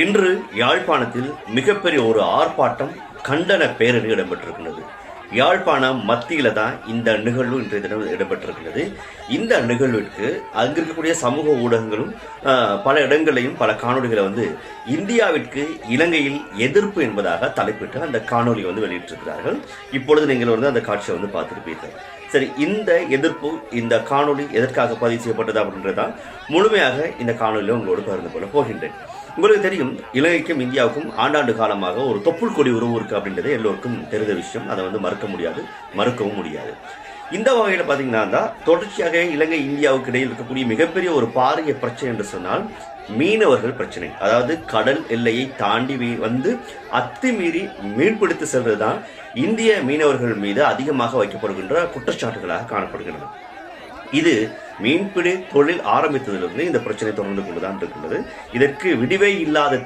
இன்று யாழ்ப்பாணத்தில் மிகப்பெரிய ஒரு ஆர்ப்பாட்டம் கண்டன பேரணி இடம்பெற்றிருக்கிறது. யாழ்ப்பாணம் மத்தியில தான் இந்த நிகழ்வு இன்றைய தினம் இடம்பெற்றிருக்கிறது. இந்த நிகழ்விற்கு அங்கு இருக்கக்கூடிய சமூக ஊடகங்களும் பல இடங்களையும் பல காணொலிகளை இந்தியாவிற்கு இலங்கையில் எதிர்ப்பு என்பதாக தலைப்பிட்டு அந்த காணொலியை வெளியிட்டிருக்கிறார்கள். இப்பொழுது நீங்கள் அந்த காட்சியை பார்த்திருப்பீர்கள். சரி, இந்த எதிர்ப்பு, இந்த காணொலி எதற்காக பதிவு செய்யப்பட்டது அப்படின்றதான் முழுமையாக இந்த காணொலியில் உங்களோடு பகிர்ந்து கொள்ள போகின்றேன். உங்களுக்கு தெரியும், இலங்கைக்கும் இந்தியாவுக்கும் ஆண்டாண்டு காலமாக ஒரு தொப்புள் கொடி உறவு இருக்கு அப்படின்றது எல்லோருக்கும் தெரிந்த விஷயம். அதை மறுக்க முடியாது, மறுக்கவும் முடியாது. இந்த வகையில் பார்த்தீங்கன்னா தொடர்ச்சியாக இலங்கை இந்தியாவுக்கு இடையில் இருக்கக்கூடிய மிகப்பெரிய ஒரு பாரிய பிரச்சனை என்று சொன்னால் மீனவர்கள் பிரச்சனை. அதாவது கடல் எல்லையை தாண்டி அத்துமீறி மீன்பிடித்து செல்வதுதான் இந்திய மீனவர்கள் மீது அதிகமாக வைக்கப்படுகின்ற குற்றச்சாட்டுகளாக காணப்படுகின்றன. இது மீன்பிடி தொழில் ஆரம்பித்ததிலிருந்து இந்த பிரச்சனை தொடர்ந்து கொண்டுதான் இருக்கின்றது. இதற்கு முடிவே இல்லாத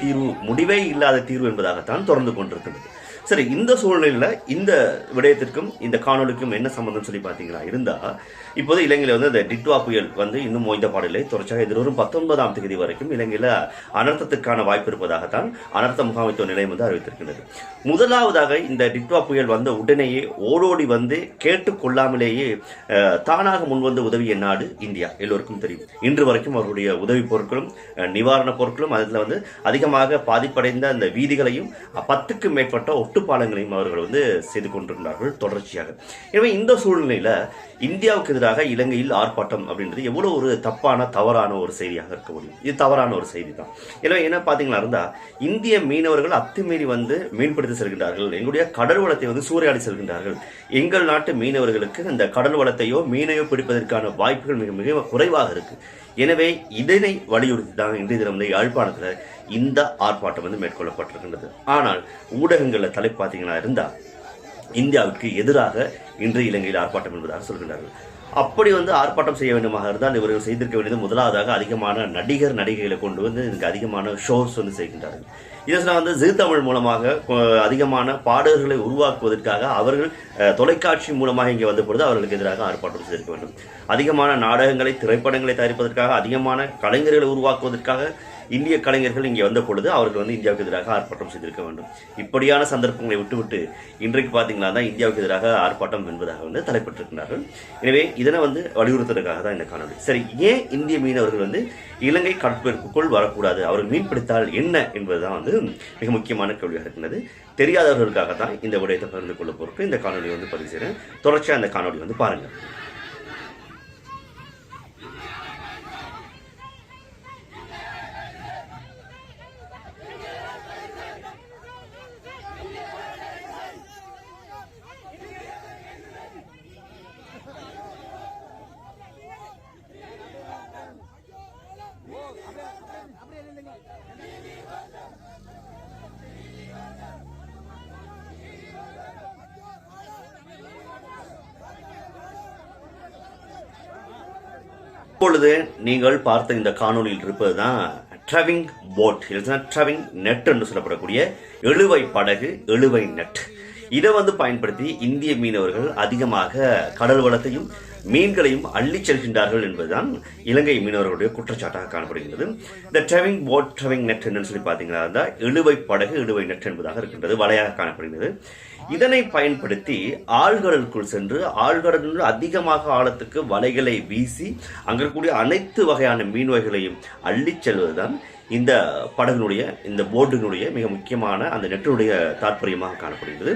தீர்வு என்பதாகத்தான் தொடர்ந்து கொண்டிருக்கின்றது. சரி, இந்த சூழ்நிலையில இந்த விடயத்திற்கும் இந்த காணொலிக்கும் என்ன சம்பந்தம் சொல்லி பார்த்தீங்களா இருந்தா, இப்போது இலங்கையில் இந்த டிட்வா புயல் இன்னும் ஓய்ந்த பாடில்லை. தொடர்ச்சியாக எதிர்வரும் 19ஆம் தேதி வரைக்கும் இலங்கையில் அனர்த்தத்திற்கான வாய்ப்பு இருப்பதாகத்தான் அனர்த்த முகாமைத்துவ நிலையம் அறிவித்திருக்கின்றது. முதலாவதாக இந்த டிட்வா புயல் உடனேயே ஓடோடி கேட்டுக்கொள்ளாமலேயே தானாக முன்வந்து உதவிய நாடு இந்தியா. எல்லோருக்கும் தெரியும். இன்று வரைக்கும் அவருடைய உதவி பொருட்களும் நிவாரணப் பொருட்களும் அதில் அதிகமாக பாதிப்படைந்த அந்த வீதிகளையும் 10க்கும் மேற்பட்ட ஒட்டுப்பாலங்களையும் அவர்கள் செய்து கொண்டிருக்கிறார்கள் தொடர்ச்சியாக. எனவே இந்த சூழ்நிலையில இந்தியாவுக்கு எதிராக இலங்கையில் ஆர்ப்பாட்டம் அப்படின்றது எவ்வளவு ஒரு தவறான ஒரு செய்தியாக இருக்க முடியும்? இது தவறான ஒரு செய்தி தான். எனவே என்ன பாத்தீங்களா இருந்தா, இந்திய மீனவர்கள் அத்துமீறி மீன்பிடித்து செல்கின்றார்கள், எங்களுடைய கடல் வளத்தை சூறையாடி செல்கின்றார்கள். எங்கள் நாட்டு மீனவர்களுக்கு இந்த கடல் வளத்தையோ மீனையோ பிடிப்பதற்கான வாய்ப்புகள் மிக மிக குறைவாக இருக்கு. எனவே இதனை வலியுறுத்தி தான் இன்றைய தினம் யாழ்ப்பாணத்தில் இந்த ஆர்ப்பாட்டம் மேற்கொள்ளப்பட்டிருக்கின்றது. ஆனால் ஊடகங்களில் தலைப்பு பார்த்தீங்கன்னா இருந்தா இந்தியாவுக்கு எதிராக இன்று இலங்கையில் ஆர்ப்பாட்டம் என்பதாக சொல்கின்றார்கள். அப்படி ஆர்ப்பாட்டம் செய்ய வேண்டுமாக இருந்தால் இவர்கள் செய்திருக்க வேண்டியது முதலாவதாக அதிகமான நடிகைகளை கொண்டு இதுக்கு அதிகமான ஷோஸ் செய்கின்றார்கள். இதை ஜீ தமிழ் மூலமாக அதிகமான பாடல்களை உருவாக்குவதற்காக அவர்கள் தொலைக்காட்சி மூலமாக இங்கே வந்த பொழுது அவர்களுக்கு எதிராக ஆர்ப்பாட்டம் செய்திருக்க வேண்டும். அதிகமான நாடகங்களை, திரைப்படங்களை தயாரிப்பதற்காக, அதிகமான கலைஞர்களை உருவாக்குவதற்காக இந்திய கலைஞர்கள் இங்கே வந்த பொழுது அவர்கள் இந்தியாவுக்கு எதிராக ஆர்ப்பாட்டம் செய்திருக்க வேண்டும். இப்படியான சந்தர்ப்பங்களை விட்டுவிட்டு இன்றைக்கு பார்த்தீங்களா தான் இந்தியாவுக்கு எதிராக ஆர்ப்பாட்டம் என்பதாக தலைப்பட்டிருக்கிறார்கள். எனவே இதனை வலியுறுத்துவதற்காக தான் இந்த காணொலி. சரி, ஏன் இந்திய மீனவர்கள் இலங்கை கடற்பரப்புக்குள் வரக்கூடாது, அவர்கள் மீன்பிடித்தால் என்ன என்பதுதான் மிக முக்கியமான கேள்வியாக இருக்கின்றது. தெரியாதவர்களுக்காகத்தான் இந்த விடயத்தை பகிர்ந்து கொள்ள பொறுத்து இந்த காணொலி பதிவு செய்கிறேன். தொடர்ச்சியாக அந்த காணொலி பாருங்க. இப்பொழுது நீங்கள் பார்த்த இந்த காணொலியில் இருப்பதுதான் ட்ரவிங் போட், ட்ரவிங் நெட் என்று சொல்லப்படக்கூடிய எழுவை படகு, எழுவை நெட். இதை பயன்படுத்தி இந்திய மீனவர்கள் அதிகமாக கடல் வளத்தையும் மீன்களையும் அள்ளி செல்கின்றார்கள் என்பதுதான் இலங்கை மீனவர்களுடைய குற்றச்சாட்டாக காணப்படுகிறது. இந்த ட்ரவிங் போட், ட்ரவிங் நெட் என்று சொல்லி பார்த்தீங்கன்னா எழுவை படகு, எழுவை நெட் என்பதாக இருக்கின்றது, வலையாக காணப்படுகிறது. இதனை பயன்படுத்தி ஆழ்கடலுக்குள் சென்று ஆழ்கடலில் அதிகமாக ஆழத்துக்கு வலைகளை வீசி அங்கக்கூடிய அனைத்து வகையான மீன் வகைகளையும் அள்ளி செல்வதுதான் இந்த படகுனுடைய, இந்த போர்டினுடைய மிக முக்கியமான அந்த நெட்டினுடைய தாற்பயமாக காணப்படுகிறது.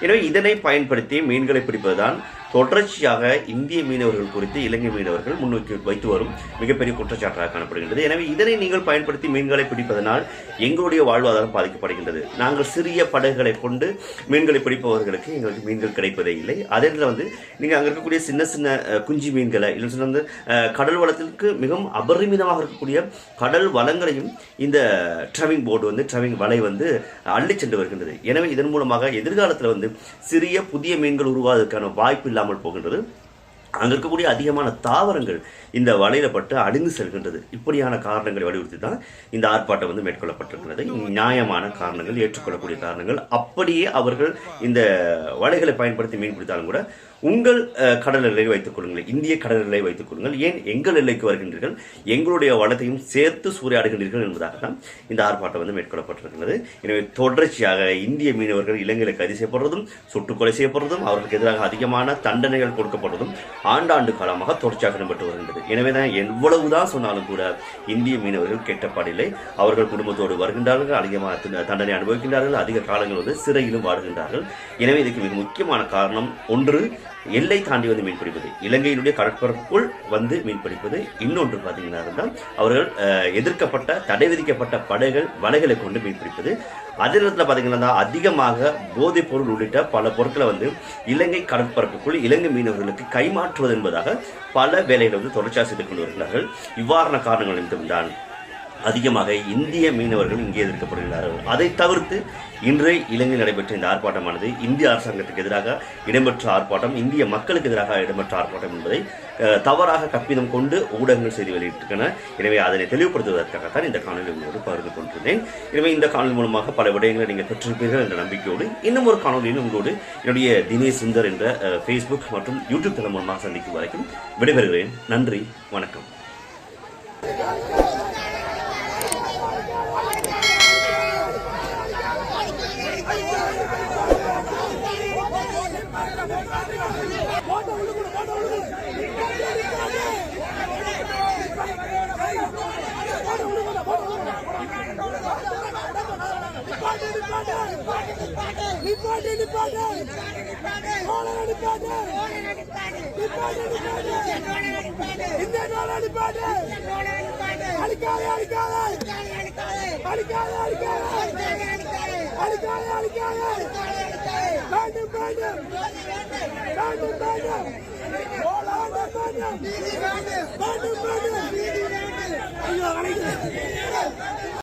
எனவே இதனை பயன்படுத்தி மீன்களை பிடிப்பதுதான் தொடர்ச்சியாக இந்திய மீனவர்கள் குறித்து இலங்கை மீனவர்கள் முன்னோக்கி வைத்து வரும் மிகப்பெரிய குற்றச்சாட்டாக காணப்படுகின்றது. எனவே இதனை நீங்கள் பயன்படுத்தி மீன்களை பிடிப்பதனால் எங்களுடைய வாழ்வாதாரம் பாதிக்கப்படுகின்றது. நாங்கள் சிறிய படகுகளை கொண்டு மீன்களை பிடிப்பவர்களுக்கு எங்களுக்கு மீன்கள் கிடைப்பதே இல்லை. அதே நீங்கள் அங்கே இருக்கக்கூடிய சின்ன சின்ன குஞ்சு மீன்களை இல்லை கடல் வளத்திற்கு மிகவும் அபரிமிதமாக இருக்கக்கூடிய கடல் வளங்களையும் இந்த ட்ரவிங் போர்டு ட்ரவிங் வலை அள்ளி சென்று வருகின்றது. எனவே இதன் மூலமாக எதிர்காலத்தில் சிறிய புதிய மீன்கள் உருவாவதற்கான வாய்ப்பு இல்லாமல் போகின்றது. அங்க இருக்கக்கூடிய அதிகமான தாவரங்கள் இந்த வலையில பட்டு அழிந்து செல்கின்றது. இப்படியான காரணங்களை வலியுறுத்தி தான் இந்த ஆர்ப்பாட்டம் மேற்கொள்ளப்பட்டிருக்கிறது. நியாயமான காரணங்கள், ஏற்றுக்கொள்ளக்கூடிய காரணங்கள். அப்படியே அவர்கள் இந்த வலைகளை பயன்படுத்தி மீன் பிடித்தாலும் கூட உங்கள் கடல் எல்லை வைத்துக் கொள்ளுங்கள், இந்திய கடல் எல்லை வைத்துக் கொள்ளுங்கள், ஏன் எங்கள் எல்லைக்கு வருகின்றீர்கள், எங்களுடைய வளத்தையும் சேர்த்து சூறையாடுகின்றீர்கள் என்பதாக தான் இந்த ஆர்ப்பாட்டம் வந்து மேற்கொள்ளப்பட்டிருக்கிறது. எனவே தொடர்ச்சியாக இந்திய மீனவர்கள் இலங்கையில் கைது செய்யப்படுவதும் சுட்டுக்கொலை செய்யப்படுவதும் அவர்களுக்கு எதிராக அதிகமான தண்டனைகள் கொடுக்கப்படுவதும் ஆண்டாண்டு காலமாக தொடர்ச்சியாக இடம்பெற்று வருகின்றது. எனவேதான் எவ்வளவுதான் சொன்னாலும் கூட இந்திய மீனவர்கள் கெட்டப்பாடில்லை. அவர்கள் குடும்பத்தோடு வருகின்றார்கள், அதிகமாக தண்டனை அனுபவிக்கின்றார்கள், அதிக காலங்கள் வந்து சிறையிலும் வாடுகின்றார்கள். எனவே இதுக்கு மிக முக்கியமான காரணம் ஒன்று எல்லை தாண்டி வந்து மீன்பிடிப்பது, இலங்கையினுடைய கடற்பரப்புக்குள் வந்து மீன்பிடிப்பது. இன்னொன்று பார்த்தீங்கன்னா இருந்தால் அவர்கள் எதிர்க்கப்பட்ட தடை விதிக்கப்பட்ட படைகள் வலைகளை கொண்டு மீன்பிடிப்பது. அதே நேரத்தில் பார்த்தீங்கன்னா அதிகமாக போதைப் பொருள் உள்ளிட்ட பல பொருட்களை வந்து இலங்கை கடற்பரப்புக்குள் இலங்கை மீனவர்களுக்கு கைமாற்றுவது என்பதாக பல வேலைகளை வந்து தொடர்ச்சியாக செய்து கொண்டு வருகிறார்கள். இவ்வாறான காரணங்கள் நிமித்தம்தான் அதிகமாக இந்திய மீனவர்கள் இங்கே எதிர்க்கப்படுகிறார்கள். அதை தவிர்த்து இன்று இலங்கையில் நடைபெற்ற இந்த ஆர்ப்பாட்டமானது இந்திய அரசாங்கத்துக்கு எதிராக இடம்பெற்ற ஆர்ப்பாட்டம், இந்திய மக்களுக்கு எதிராக இடம்பெற்ற ஆர்ப்பாட்டம் என்பதை தவறாக கற்பிதம் கொண்டு ஊடகங்கள் செய்தி வெளியிட்டிருக்கின்றன. எனவே அதனை தெளிவுபடுத்துவதற்காகத்தான் இந்த காணொலி உங்களோடு பகிர்ந்து கொண்டிருந்தேன். எனவே இந்த காணொலி மூலமாக பல விடயங்களை நீங்கள் பெற்றிருப்பீர்கள் என்ற நம்பிக்கையோடு இன்னும் ஒரு காணொலியில் உங்களோடு என்னுடைய தினேஷ் சுந்தர் என்ற ஃபேஸ்புக் மற்றும் யூடியூப் தளம் மூலமாக சந்திக்கும் வரைக்கும் விடைபெறுகிறேன். நன்றி, வணக்கம். ஐயோ